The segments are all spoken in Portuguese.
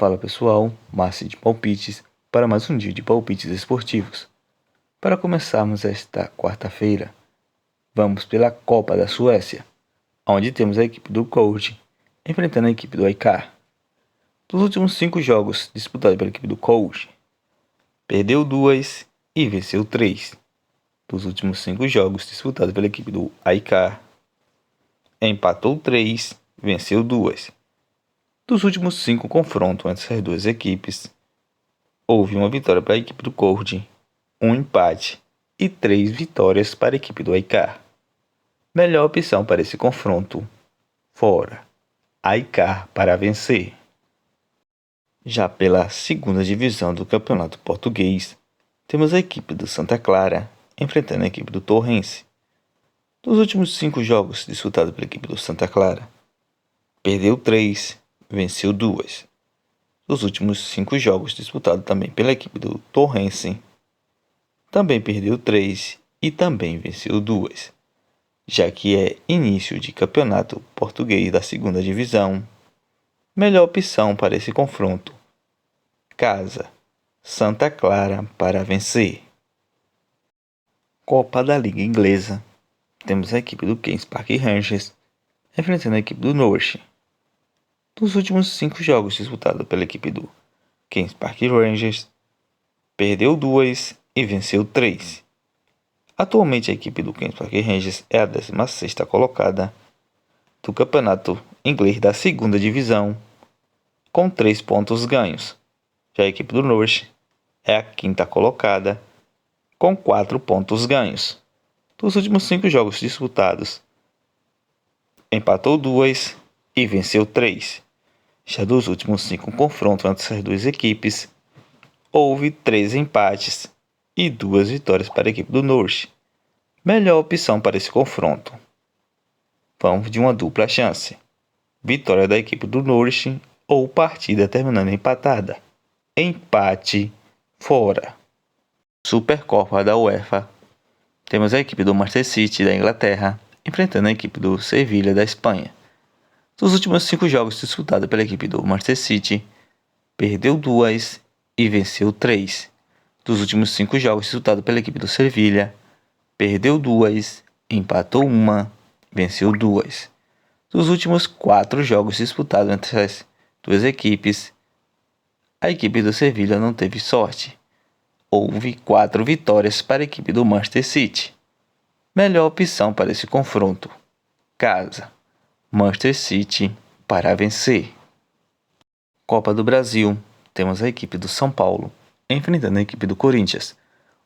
Fala pessoal, Márcio de Palpites, para mais um dia de palpites esportivos. Para começarmos esta quarta-feira, vamos pela Copa da Suécia, onde temos a equipe do Coach enfrentando a equipe do AIK. Dos últimos 5 jogos disputados pela equipe do Coach, perdeu 2 e venceu 3. Dos últimos 5 jogos disputados pela equipe do AIK, empatou 3, venceu 2. Dos últimos 5 confrontos entre essas duas equipes, houve uma vitória para a equipe do Coach, um empate e 3 vitórias para a equipe do AIK. Melhor opção para esse confronto, fora, AIK para vencer. Já pela segunda divisão do Campeonato Português, temos a equipe do Santa Clara enfrentando a equipe do Torrense. Dos últimos 5 jogos disputados pela equipe do Santa Clara, perdeu 3, venceu 2. Dos últimos 5 jogos disputados também pela equipe do Torrense, também perdeu 3 e também venceu 2. Já que é início de campeonato português da segunda divisão, melhor opção para esse confronto, casa, Santa Clara para vencer. Copa da Liga Inglesa, temos a equipe do Queen's Park Rangers enfrentando a equipe do Norwich. Dos últimos 5 jogos disputados pela equipe do Queen's Park Rangers, perdeu 2 e venceu 3. Atualmente a equipe do Queen's Park Rangers é a 16ª colocada do campeonato inglês da segunda divisão, com 3 pontos ganhos. Já a equipe do Norwich é a 5ª colocada, com 4 pontos ganhos. Dos últimos 5 jogos disputados, empatou 2 e venceu 3. Já dos últimos 5 confrontos entre essas duas equipes, houve 3 empates e 2 vitórias para a equipe do Norwich. Melhor opção para esse confronto, vamos de uma dupla chance, vitória da equipe do Norwich ou partida terminando empatada, empate fora. Supercopa da UEFA, temos a equipe do Manchester City da Inglaterra enfrentando a equipe do Sevilla da Espanha. Dos últimos 5 jogos disputados pela equipe do Manchester City, perdeu 2 e venceu 3. Dos últimos 5 jogos disputados pela equipe do Sevilla, perdeu 2, empatou 1, venceu 2. Dos últimos 4 jogos disputados entre as duas equipes, a equipe do Sevilla não teve sorte. Houve 4 vitórias para a equipe do Manchester City. Melhor opção para esse confronto, casa, Manchester City para vencer. Copa do Brasil, temos a equipe do São Paulo enfrentando a equipe do Corinthians.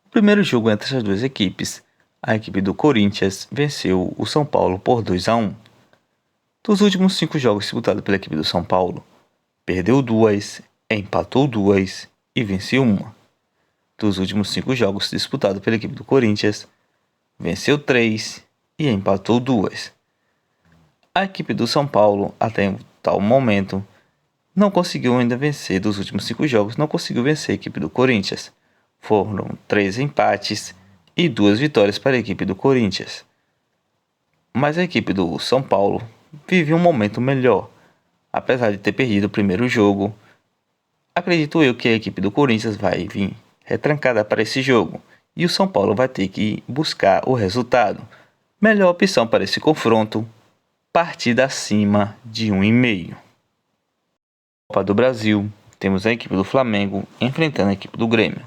O primeiro jogo entre essas duas equipes, a equipe do Corinthians venceu o São Paulo por 2-1. Dos últimos 5 jogos disputados pela equipe do São Paulo, perdeu 2, empatou 2 e venceu 1. Dos últimos 5 jogos disputados pela equipe do Corinthians, venceu 3 e empatou 2. A equipe do São Paulo, até o tal momento, não conseguiu ainda vencer. Dos últimos 5 jogos, não conseguiu vencer a equipe do Corinthians. Foram 3 empates e 2 vitórias para a equipe do Corinthians. Mas a equipe do São Paulo vive um momento melhor. Apesar de ter perdido o primeiro jogo, acredito eu que a equipe do Corinthians vai vir retrancada para esse jogo e o São Paulo vai ter que buscar o resultado. Melhor opção para esse confronto, partida acima de 1,5. Copa do Brasil, temos a equipe do Flamengo enfrentando a equipe do Grêmio.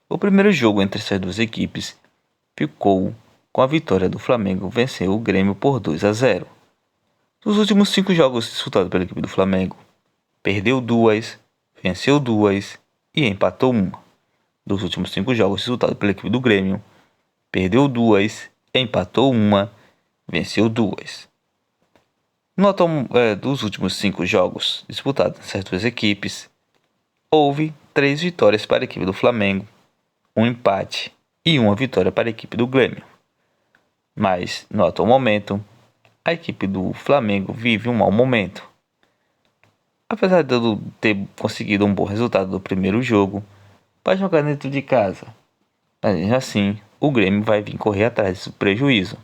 O primeiro jogo entre essas duas equipes ficou com a vitória do Flamengo, venceu o Grêmio por 2-0. Dos últimos 5 jogos disputados pela equipe do Flamengo, perdeu 2, venceu 2 e empatou 1. Dos últimos 5 jogos disputados pela equipe do Grêmio, perdeu 2, empatou 1, venceu 2. Dos últimos 5 jogos disputados nessas duas equipes, houve 3 vitórias para a equipe do Flamengo, um empate e 1 vitória para a equipe do Grêmio. Mas, no atual momento, a equipe do Flamengo vive um mau momento. Apesar de eu ter conseguido um bom resultado do primeiro jogo, vai jogar dentro de casa. Mas assim, o Grêmio vai vir correr atrás desse prejuízo.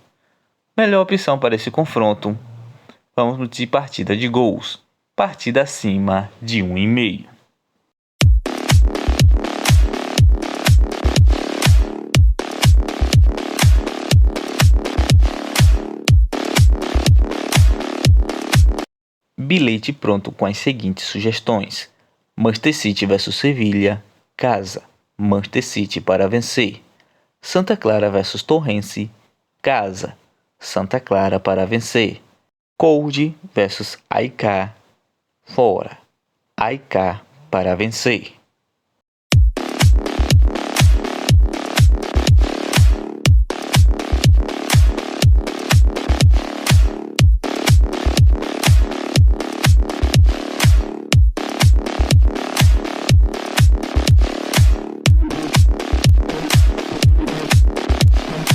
Melhor opção para esse confronto, vamos de partida de gols. Partida acima de 1,5. bilhete pronto com as seguintes sugestões: Manchester City vs Sevilha, casa, Manchester City para vencer. Santa Clara vs Torrense, casa, Santa Clara para vencer. Cold vs AIK, fora, AIK para vencer.